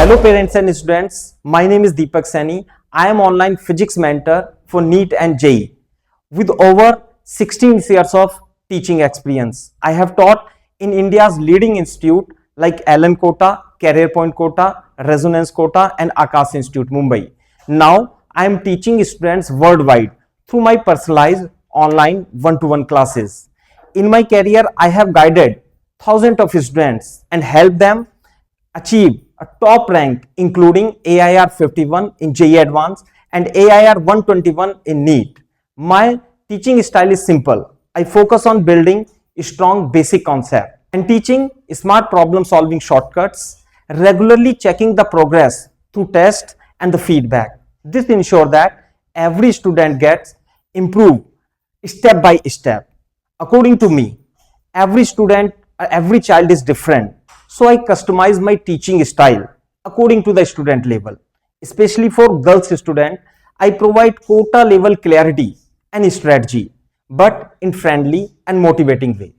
Hello parents and students, my name is Deepak Saini. I am online physics mentor for NEET and JEE with over 16 years of teaching experience. I have taught in India's leading institute like Allen Kota, Career Point Kota, Resonance Kota and Aakash Institute, Mumbai. Now I am teaching students worldwide through my personalized online one-to-one classes. In my career, I have guided thousands of students and helped them achieve a top rank including AIR 51 in JEE Advanced and AIR 121 in NEET. My teaching style is simple. I focus on building a strong basic concept and teaching smart problem solving shortcuts, regularly checking the progress through tests and the feedback. This ensures that every student gets improved step by step. According to me, every child is different. So I customize my teaching style according to the student level. Especially for girls student, I provide quota level clarity and strategy, but in friendly and motivating way.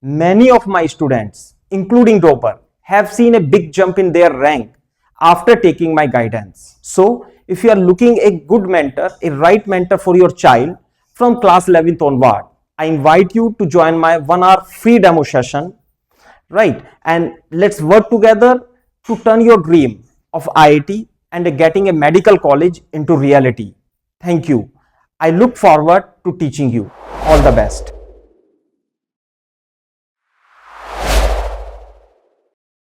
Many of my students, including dropper, have seen a big jump in their rank after taking my guidance. So if you are looking a good mentor, a right mentor for your child from class 11th onward, I invite you to join my 1-hour free demo session, right? And let's work together to turn your dream of IIT and getting a medical college into reality. Thank you. I look forward to teaching you. All the best.